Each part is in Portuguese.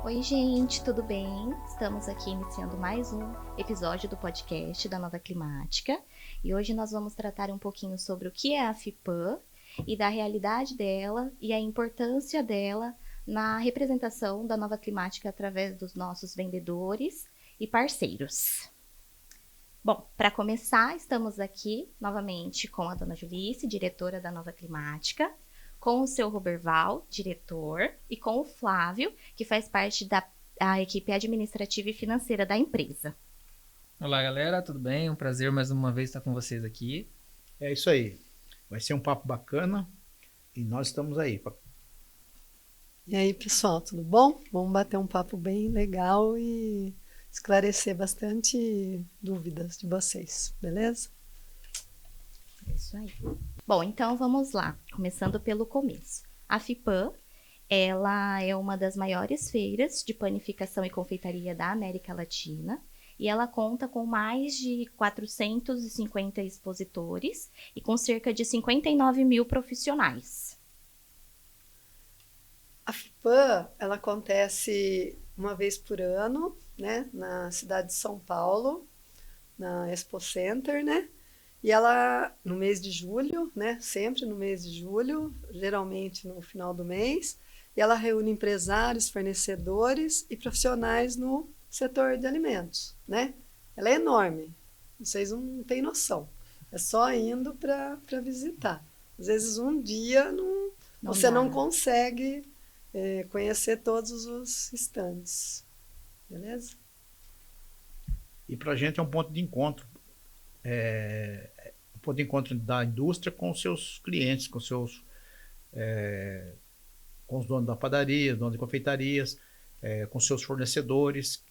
Oi, gente, tudo bem? Estamos aqui iniciando mais um episódio do podcast da Nova Climática e hoje nós vamos tratar um pouquinho sobre o que é a FIPAM e da realidade dela e a importância dela na representação da Nova Climática através dos nossos vendedores e parceiros. Bom, para começar, estamos aqui novamente com a dona Julice, diretora da Nova Climática, com o seu Roberval, diretor, e com o Flávio, que faz parte da equipe administrativa e financeira da empresa. Olá, galera, tudo bem? Um prazer mais uma vez estar com vocês aqui. É isso aí. Vai ser um papo bacana e nós estamos aí. E aí, pessoal, tudo bom? Vamos bater um papo bem legal e esclarecer bastante dúvidas de vocês, beleza? É isso aí. Bom, então vamos lá, começando pelo começo. A FIPAM, ela é uma das maiores feiras de panificação e confeitaria da América Latina e ela conta com mais de 450 expositores e com cerca de 59 mil profissionais. A FIPAM, ela acontece uma vez por ano, né, na cidade de São Paulo, na Expo Center, né? E ela, no mês de julho, né, sempre no mês de julho, geralmente no final do mês, e ela reúne empresários, fornecedores e profissionais no setor de alimentos, né? Ela é enorme, vocês não têm noção. É só indo para visitar. Às vezes um dia você não consegue conhecer todos os estandes, beleza? E para a gente é um ponto de encontro. Um ponto de encontro da indústria com os seus clientes, com os donos da padaria, donos de confeitarias, com seus fornecedores.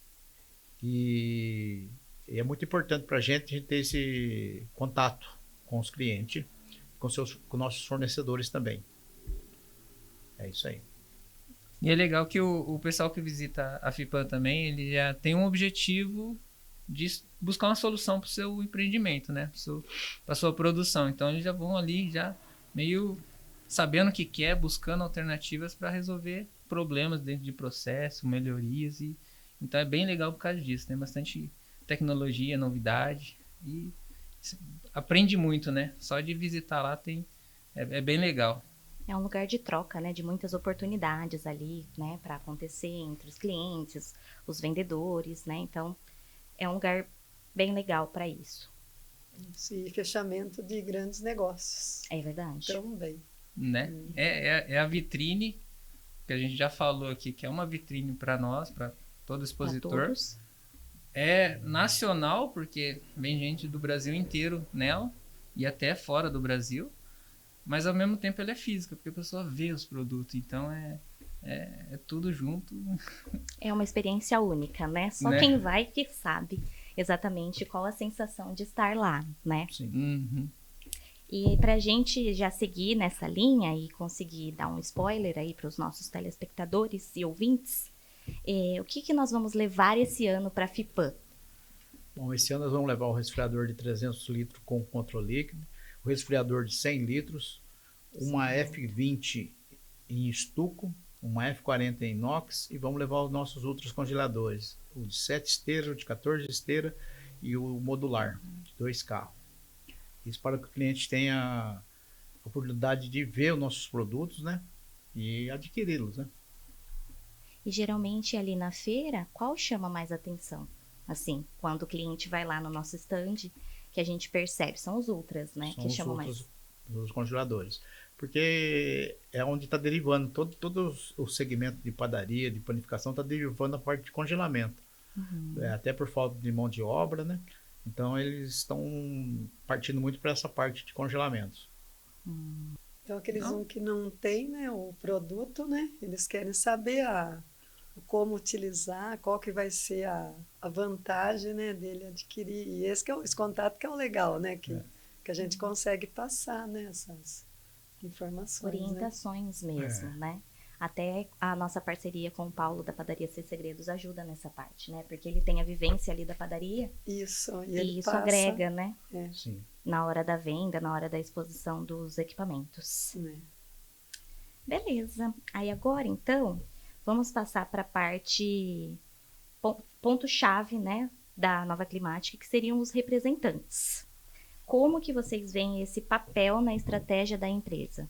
E é muito importante para a gente ter esse contato com os clientes, com nossos fornecedores também. É isso aí. E é legal que o pessoal que visita a FIPAM também, ele já tem um objetivo de buscar uma solução para o seu empreendimento, né? Para a sua produção. Então eles já vão ali já meio sabendo o que quer, buscando alternativas para resolver problemas dentro de processo, melhorias. Então é bem legal por causa disso. Tem bastante tecnologia, novidade e aprende muito, né? Só de visitar lá é bem legal. É um lugar de troca, né, de muitas oportunidades ali, né, para acontecer entre os clientes, os vendedores, né? Então é um lugar bem legal para isso. E fechamento de grandes negócios. É verdade. Também. Né? É a vitrine, que a gente já falou aqui, que é uma vitrine para nós, para todo expositor. É nacional, porque vem gente do Brasil inteiro nela, e até fora do Brasil. Mas ao mesmo tempo ela é física, porque a pessoa vê os produtos, então é tudo junto. É uma experiência única, né? Só quem vai que sabe exatamente qual a sensação de estar lá, né? Sim. Uhum. E pra gente já seguir nessa linha e conseguir dar um spoiler aí para os nossos telespectadores e ouvintes, o que nós vamos levar esse ano para a FIPAM? Bom, esse ano nós vamos levar o resfriador de 300 litros com controle líquido, o resfriador de 100 litros, uma F20 em estuco, uma F40 em inox e vamos levar os nossos outros congeladores, o de 7 esteiras, o de 14 esteiras e o modular, de 2 carros. Isso para que o cliente tenha a oportunidade de ver os nossos produtos, né, e adquiri-los, né. E geralmente ali na feira, qual chama mais atenção? Assim, quando o cliente vai lá no nosso stand, que a gente percebe, são os ultras, né, que chamam mais. Os congeladores. Porque é onde está derivando todo o segmento de padaria, de panificação, está derivando a parte de congelamento. Uhum. Até por falta de mão de obra, né? Então eles estão partindo muito para essa parte de congelamentos. Então aqueles que não tem, né, o produto, né? Eles querem saber como utilizar, qual que vai ser a vantagem, né, dele adquirir. E esse contato que é o legal, né? Que a gente consegue passar, né, essas informações. Orientações, né? Mesmo, né? Até a nossa parceria com o Paulo da Padaria Ser Segredos ajuda nessa parte, né? Porque ele tem a vivência ali da padaria. Isso, e isso agrega, né? Sim. Na hora da venda, na hora da exposição dos equipamentos. Beleza. Aí agora, então, vamos passar para a parte ponto-chave, né, da Nova Climática, que seriam os representantes. Como que vocês veem esse papel na estratégia da empresa?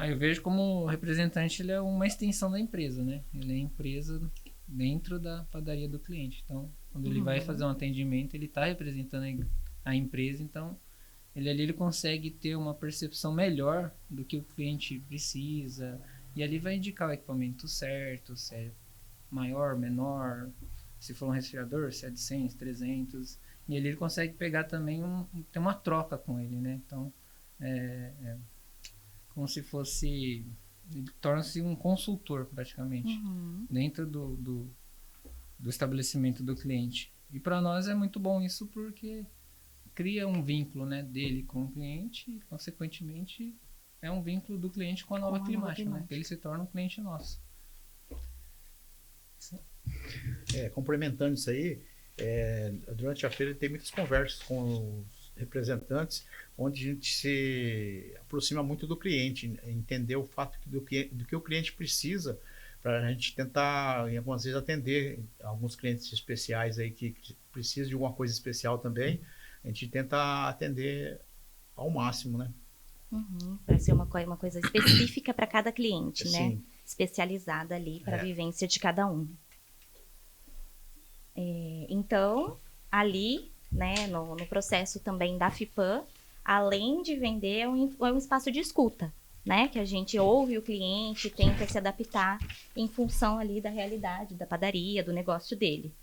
Eu vejo como o representante ele é uma extensão da empresa, né? Ele é empresa dentro da padaria do cliente. Então, quando ele vai fazer um atendimento, ele está representando a empresa. Então, ele consegue ter uma percepção melhor do que o cliente precisa. E ali vai indicar o equipamento certo, se é maior, menor, se for um resfriador, se é de 100, 300. E ali ele consegue pegar também, ter uma troca com ele, né? Então, como se fosse... Ele torna-se um consultor, praticamente, dentro do estabelecimento do cliente. E para nós é muito bom isso, porque cria um vínculo, né, dele com o cliente e, consequentemente, é um vínculo do cliente com a Nova Climática, né? Ele se torna um cliente nosso. Complementando isso aí, durante a feira tem muitas conversas com os representantes, onde a gente se aproxima muito do cliente, entender o fato do que o cliente precisa, para a gente tentar, em algumas vezes, atender alguns clientes especiais aí que precisam de alguma coisa especial também. A gente tenta atender ao máximo, né? Para ser uma coisa específica para cada cliente, né? Sim. Especializada ali para a vivência de cada um. Então, ali, né, no processo também da FIPAM, além de vender, é um espaço de escuta, né? Que a gente ouve o cliente, tenta se adaptar em função ali da realidade, da padaria, do negócio dele.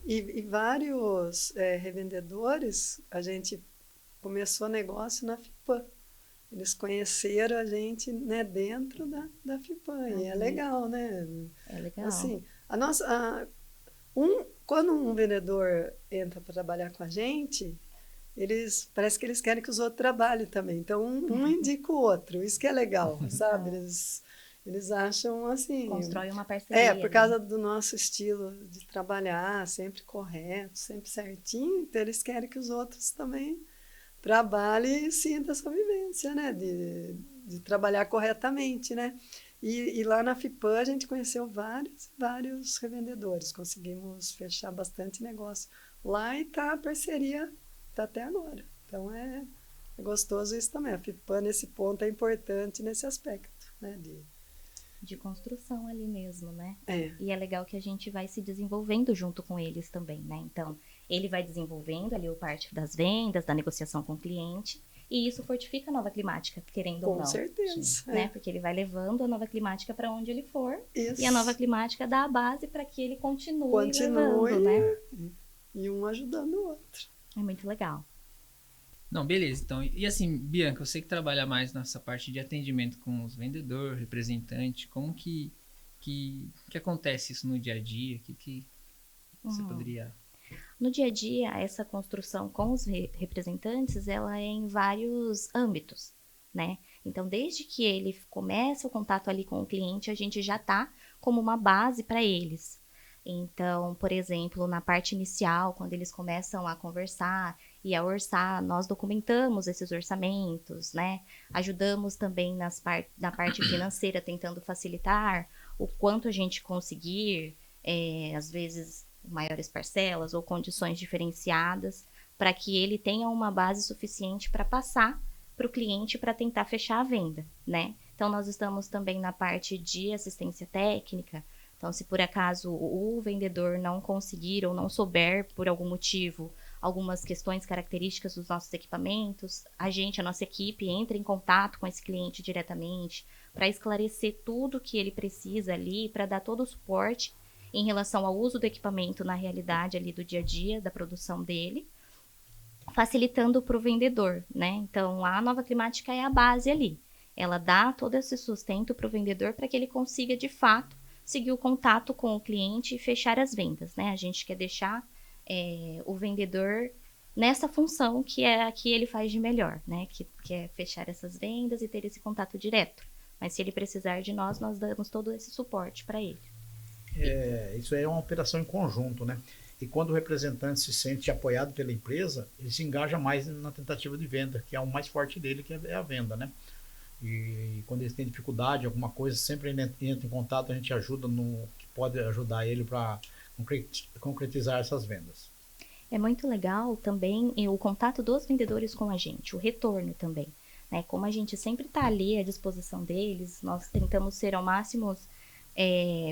E vários revendedores, a gente começou negócio na FIPAM. Eles conheceram a gente, né, dentro da FIPAM. E é legal, né? É legal. Assim, quando um vendedor entra para trabalhar com a gente, parece que eles querem que os outros trabalhem também. Então, um indica o outro. Isso que é legal, sabe? Eles acham assim... Constrói uma parceria. Por causa do nosso estilo de trabalhar, sempre correto, sempre certinho. Então, eles querem que os outros também trabalhem e sintam essa vivência, né? De trabalhar corretamente, né? E lá na FIPAM a gente conheceu vários revendedores. Conseguimos fechar bastante negócio lá e a parceria está até agora. Então, é gostoso isso também. A FIPAM, nesse ponto, é importante nesse aspecto, né? De construção ali mesmo, né? É. E é legal que a gente vai se desenvolvendo junto com eles também, né? Então, ele vai desenvolvendo ali o parte das vendas, da negociação com o cliente, e isso fortifica a Nova Climática, querendo ou não. Com certeza. Né? Porque ele vai levando a Nova Climática para onde ele for, Isso. e a Nova Climática dá a base para que ele continue levando, né? E um ajudando o outro. É muito legal. Não, beleza. Então, e assim, Bianca, eu sei que trabalha mais nessa parte de atendimento com os vendedores, representantes. Como que acontece isso no dia a dia? O que você poderia... No dia a dia, essa construção com os representantes, ela é em vários âmbitos, né? Então, desde que ele começa o contato ali com o cliente, a gente já está como uma base para eles. Então, por exemplo, na parte inicial, quando eles começam a conversar e a orçar, nós documentamos esses orçamentos, né? Ajudamos também na parte financeira, tentando facilitar o quanto a gente conseguir, às vezes maiores parcelas ou condições diferenciadas, para que ele tenha uma base suficiente para passar para o cliente para tentar fechar a venda, né? Então, nós estamos também na parte de assistência técnica. Então, se por acaso o vendedor não conseguir ou não souber, por algum motivo, algumas questões características dos nossos equipamentos, a nossa equipe entra em contato com esse cliente diretamente para esclarecer tudo que ele precisa ali, para dar todo o suporte em relação ao uso do equipamento na realidade ali do dia a dia, da produção dele, facilitando para o vendedor, né? Então, a Nova Climática é a base ali. Ela dá todo esse sustento para o vendedor para que ele consiga, de fato, seguir o contato com o cliente e fechar as vendas, né? A gente quer deixar o vendedor nessa função que é a que ele faz de melhor, né? Que é fechar essas vendas e ter esse contato direto. Mas se ele precisar de nós damos todo esse suporte para ele. Isso é uma operação em conjunto, né? E quando o representante se sente apoiado pela empresa, ele se engaja mais na tentativa de venda, que é o mais forte dele, que é a venda, né? E quando eles têm dificuldade, alguma coisa, sempre ele entra em contato, a gente ajuda no que pode ajudar ele para concretizar essas vendas. É muito legal também o contato dos vendedores com a gente, o retorno também, né? Como a gente sempre está ali à disposição deles, nós tentamos ser ao máximo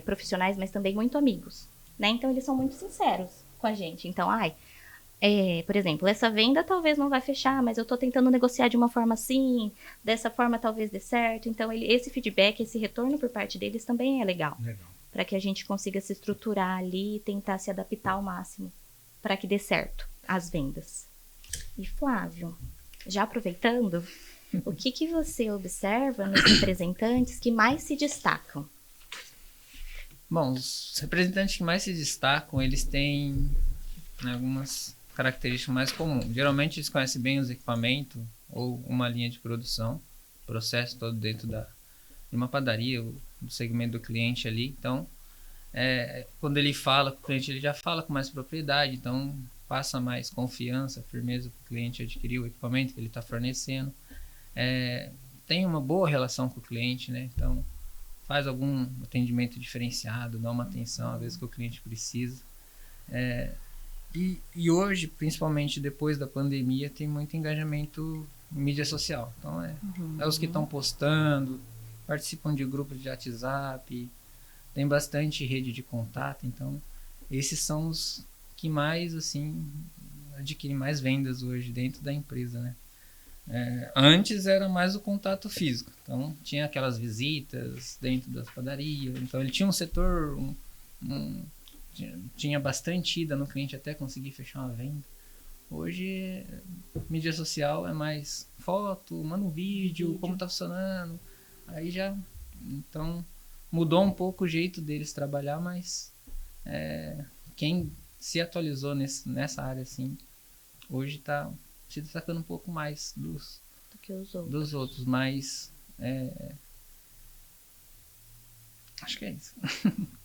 profissionais, mas também muito amigos, né? Então eles são muito sinceros com a gente. Então, por exemplo, essa venda talvez não vai fechar, mas eu estou tentando negociar de uma forma assim, dessa forma talvez dê certo. Então, esse feedback, esse retorno por parte deles também é legal. Para que a gente consiga se estruturar ali e tentar se adaptar ao máximo para que dê certo as vendas. E Flávio, já aproveitando, o que você observa nos representantes que mais se destacam? Bom, os representantes que mais se destacam, eles têm algumas características mais comuns. Geralmente eles conhecem bem os equipamentos ou uma linha de produção, processo todo dentro de uma padaria, do segmento do cliente ali. Então, quando ele fala com o cliente, ele já fala com mais propriedade, então passa mais confiança, firmeza para o cliente adquirir o equipamento que ele está fornecendo. Tem uma boa relação com o cliente, né? Então, faz algum atendimento diferenciado, dá uma atenção às vezes que o cliente precisa. E hoje, principalmente depois da pandemia, tem muito engajamento em mídia social. Então, os que estão postando, participam de grupos de WhatsApp, tem bastante rede de contato. Então, esses são os que mais, assim, adquirem mais vendas hoje dentro da empresa, né? Antes era mais o contato físico. Então, tinha aquelas visitas dentro das padarias. Então, ele tinha um setor... tinha bastante ida no cliente até conseguir fechar uma venda. Hoje, mídia social é mais foto, manda um vídeo, como está funcionando. Aí já... Então, mudou um pouco o jeito deles trabalhar, mas quem se atualizou nessa área, assim, hoje está se destacando um pouco mais do que os outros. Dos outros, mas... acho que é isso.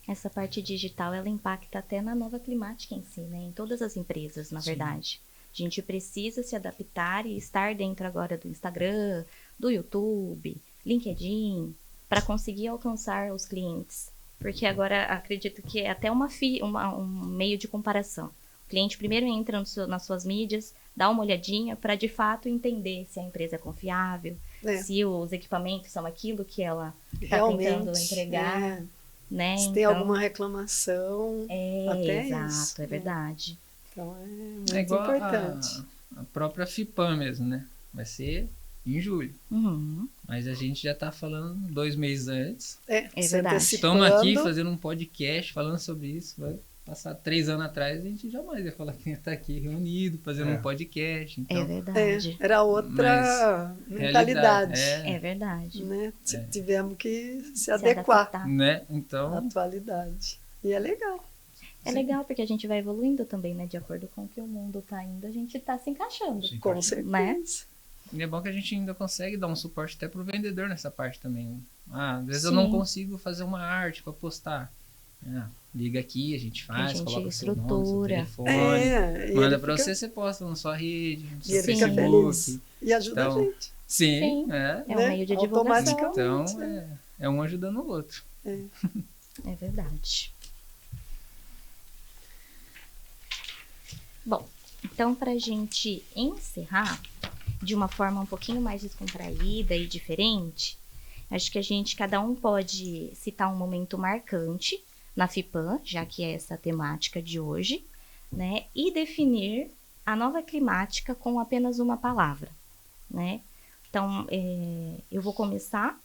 Essa parte digital, ela impacta até na Nova Climática em si, né? Em todas as empresas, na verdade. A gente precisa se adaptar e estar dentro agora do Instagram, do YouTube, LinkedIn, para conseguir alcançar os clientes. Porque agora acredito que é até um meio de comparação. O cliente primeiro entra nas suas mídias, dá uma olhadinha para de fato entender se a empresa é confiável, se os equipamentos são aquilo que ela está tentando entregar. Né? Se tem alguma reclamação, até exato, isso. É verdade. Então é muito igual importante. A própria FIPAM mesmo, né? Vai ser em julho. Uhum. Mas a gente já está falando 2 meses antes. É verdade. Estamos aqui fazendo um podcast falando sobre isso. Vai passar 3 anos atrás, a gente jamais ia falar que ia estar aqui reunido, fazendo um podcast. Então, é verdade. Era outra mentalidade. É verdade. Né? Tivemos que se adequar, né? Então, à atualidade. E é legal. É legal porque a gente vai evoluindo também, né? De acordo com o que o mundo está indo, a gente está se encaixando. Com certeza. Né? E é bom que a gente ainda consegue dar um suporte até pro vendedor nessa parte também. Às vezes eu não consigo fazer uma arte para postar. Liga aqui, a gente faz, coloca o seu nome, seu telefone, manda para você posta na sua rede, no seu Facebook. E ajuda a gente. Sim. É um meio de divulgação. Então, é um ajudando o outro. É verdade. Bom, então para a gente encerrar de uma forma um pouquinho mais descontraída e diferente, acho que cada um pode citar um momento marcante na FIPAM, já que é essa a temática de hoje, né? E definir a Nova Climática com apenas uma palavra, né? Então, eu vou começar.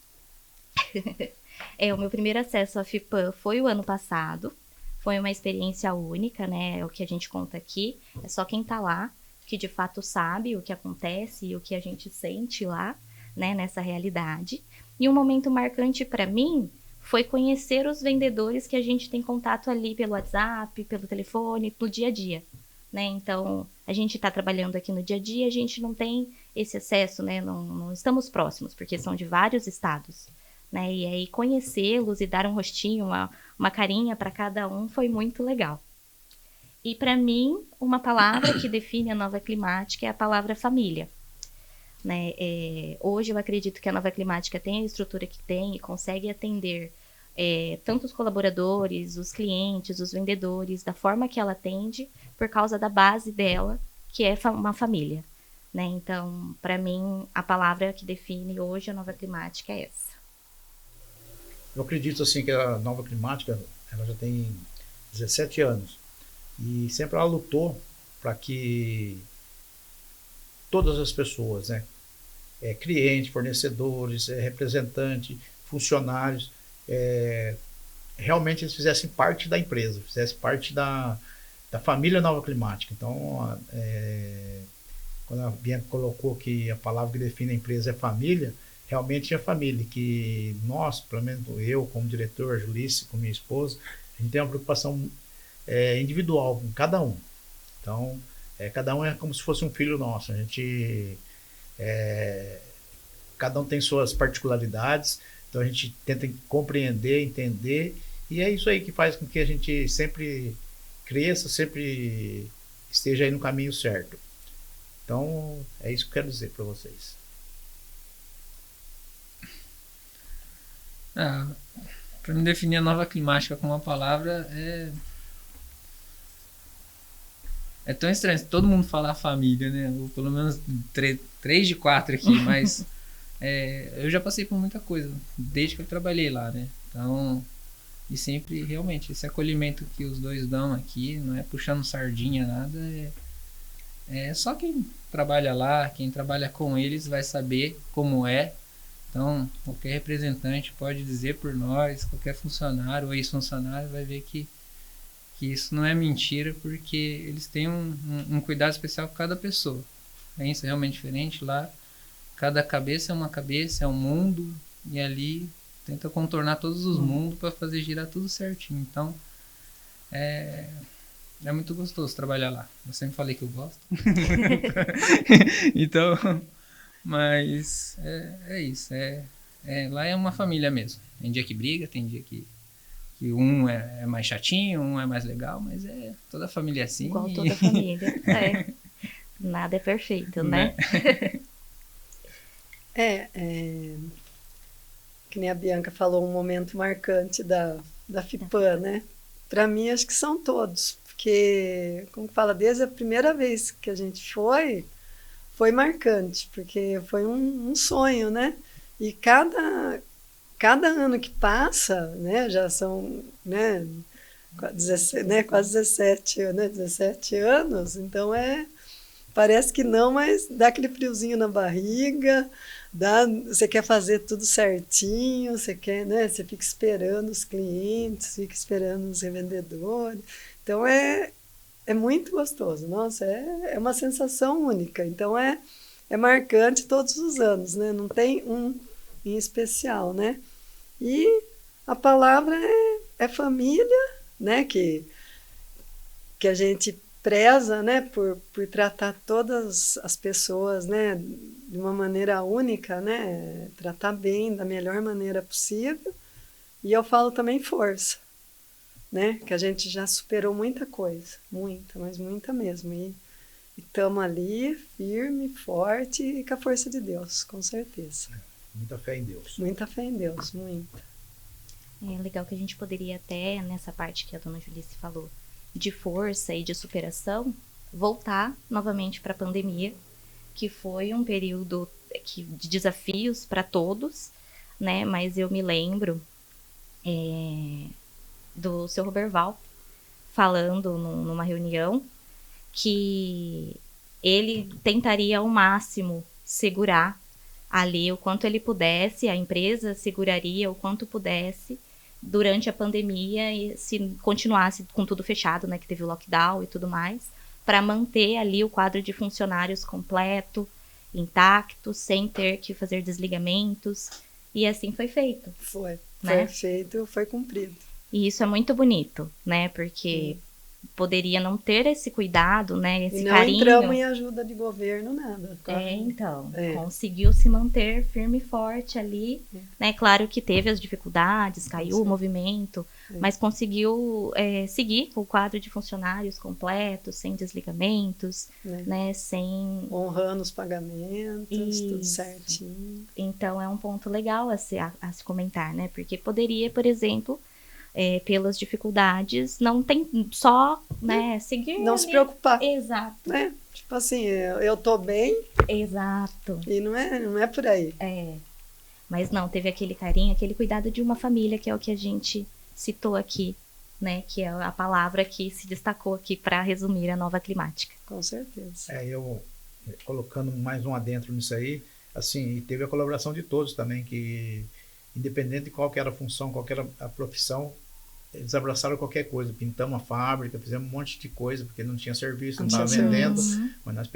O meu primeiro acesso à FIPAM foi o ano passado. Foi uma experiência única, né? É o que a gente conta aqui. É só quem tá lá que de fato sabe o que acontece e o que a gente sente lá, né? Nessa realidade. E um momento marcante para mim foi conhecer os vendedores que a gente tem contato ali pelo WhatsApp, pelo telefone, no dia a dia, né? Então, a gente está trabalhando aqui no dia a dia, a gente não tem esse acesso, né? Não estamos próximos, porque são de vários estados, né? E aí conhecê-los e dar um rostinho, uma carinha para cada um foi muito legal. E para mim, uma palavra que define a Nova Climática é a palavra família. né? Hoje eu acredito que a Nova Climática tem a estrutura que tem e consegue atender tanto os colaboradores, os clientes, os vendedores, da forma que ela atende, por causa da base dela, que é uma família, né? Então, para mim, a palavra que define hoje a Nova Climática é essa. Eu acredito assim que a Nova Climática, ela já tem 17 anos e sempre ela lutou para que todas as pessoas, né, clientes, fornecedores, representantes, funcionários, realmente eles fizessem parte da empresa, fizessem parte da família Nova Climática. Então, quando a Bianca colocou que a palavra que define a empresa é família, realmente é família, que nós, pelo menos eu como diretor, a Julice, com minha esposa, a gente tem uma preocupação individual com cada um. Então, cada um é como se fosse um filho nosso. A gente, cada um tem suas particularidades, então a gente tenta compreender, entender, e é isso aí que faz com que a gente sempre cresça, sempre esteja aí no caminho certo. Então, é isso que eu quero dizer para vocês. Para me definir a Nova Climática com uma palavra, é tão estranho. Todo mundo fala família, né? Ou pelo menos 3 de 4 aqui, mas eu já passei por muita coisa desde que eu trabalhei lá, né? Então, e sempre, realmente, esse acolhimento que os dois dão aqui, não é puxando sardinha, nada, é só quem trabalha lá, quem trabalha com eles vai saber como é. Então, qualquer representante pode dizer por nós, qualquer funcionário ou ex-funcionário vai ver que isso não é mentira, porque eles têm um cuidado especial com cada pessoa. Isso é realmente diferente. Lá, cada cabeça é uma cabeça, é um mundo, e ali tenta contornar todos os mundos para fazer girar tudo certinho. Então, é muito gostoso trabalhar lá. Eu sempre falei que eu gosto. Então... Mas é isso. Lá é uma família mesmo. Tem dia que briga, tem dia que um é mais chatinho, um é mais legal, mas toda a família é assim. Igual toda família. Nada é perfeito, né? Que nem a Bianca falou, um momento marcante da FIPAM, né? Para mim, acho que são todos. Porque, como fala, desde a primeira vez que a gente foi marcante, porque foi um sonho, né? E cada ano que passa, né, já são, né, quase 17 anos, então parece que não, mas dá aquele friozinho na barriga, você quer fazer tudo certinho, você quer, né, você fica esperando os clientes, fica esperando os revendedores, então é muito gostoso, nossa, é uma sensação única, então é marcante todos os anos, né? Não tem um em especial, né? E a palavra é família, né? Que a gente preza, né? Por tratar todas as pessoas, né? De uma maneira única, né? Tratar bem, da melhor maneira possível. E eu falo também força, né? Que a gente já superou muita coisa, muita, mas muita mesmo. E estamos ali, firme, forte e com a força de Deus, com certeza. Muita fé em Deus. Muita fé em Deus, muita. É legal que a gente poderia até, nessa parte que a dona Julice falou, de força e de superação, voltar novamente para a pandemia, que foi um período de desafios para todos, né? Mas eu me lembro do seu Roberval falando numa reunião que ele tentaria ao máximo segurar ali o quanto ele pudesse, a empresa seguraria o quanto pudesse durante a pandemia e se continuasse com tudo fechado, né, que teve o lockdown e tudo mais, para manter ali o quadro de funcionários completo, intacto, sem ter que fazer desligamentos, e assim foi feito. Foi né? feito, foi cumprido. E isso é muito bonito, né, porque poderia não ter esse cuidado, né? Esse E não carinho. entramos em ajuda de governo, nada. Então, É. conseguiu se manter firme e forte ali, né? Claro que teve as dificuldades, caiu o movimento, mas conseguiu seguir com o quadro de funcionários completo, sem desligamentos, né? Sem... Honrando os pagamentos, tudo Isso. certinho. Então, é um ponto legal a se comentar, né? Porque poderia, por exemplo, pelas dificuldades, não tem só, né, seguir Não se ali. preocupar, Exato, né? Tipo assim, eu tô bem exato. e não é por aí. Mas não, teve aquele carinho, aquele cuidado de uma família, que é o que a gente citou aqui, né? Que é a palavra que se destacou aqui para resumir a nova climática. Com certeza. Eu colocando mais um adentro nisso aí, assim, e teve a colaboração de todos também, que independente de qual que era a função, qual que era a profissão, eles abraçaram qualquer coisa, pintamos a fábrica, fizemos um monte de coisa, porque não tinha serviço, não estava vendendo, mas nós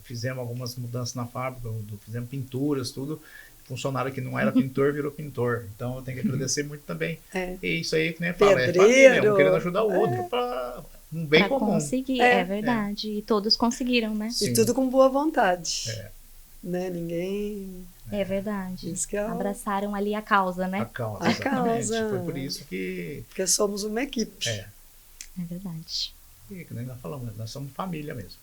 fizemos algumas mudanças na fábrica, fizemos pinturas, tudo. Funcionário que não era pintor virou pintor, então eu tenho que agradecer muito também. E isso aí que nem fala, é família, um querendo ajudar o outro para um bem pra comum. Conseguir, é verdade. E todos conseguiram, né? Sim. E tudo com boa vontade. Né? Ninguém... É verdade. Isso que é abraçaram ali a causa, né? A causa, A exatamente. causa. Foi por isso que... Porque somos uma equipe. É verdade. E que nem nós falamos, nós somos família mesmo.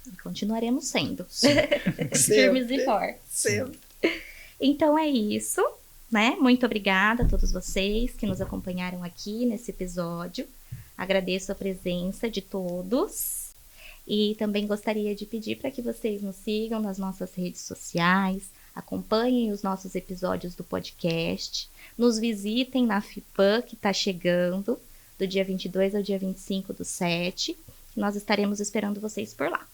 E continuaremos sendo. Sempre. Firmes e fortes. Sempre. Então é isso, né? Muito obrigada a todos vocês que nos acompanharam aqui nesse episódio. Agradeço a presença de todos. E também gostaria de pedir para que vocês nos sigam nas nossas redes sociais, acompanhem os nossos episódios do podcast, nos visitem na FIPAM, que está chegando, do dia 22 ao dia 25/7. Nós estaremos esperando vocês por lá.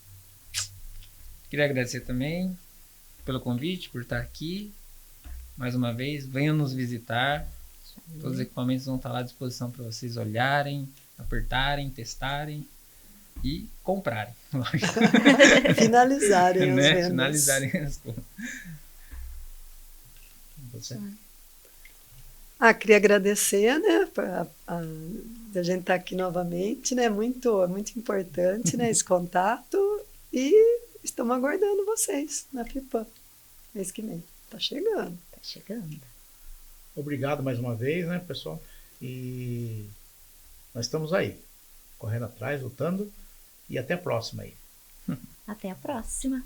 Queria agradecer também pelo convite, por estar aqui. Mais uma vez, venham nos visitar. Todos os equipamentos vão estar lá à disposição para vocês olharem, apertarem, testarem e comprarem. Finalizarem as vendas. Finalizarem as coisas. Queria agradecer, né, a gente estar aqui novamente, né, muito importante, né, esse contato, e estamos aguardando vocês na FIPAM, mês que vem. Tá chegando. Obrigado mais uma vez, né, pessoal? E nós estamos aí, correndo atrás, lutando, e até a próxima aí. Até a próxima.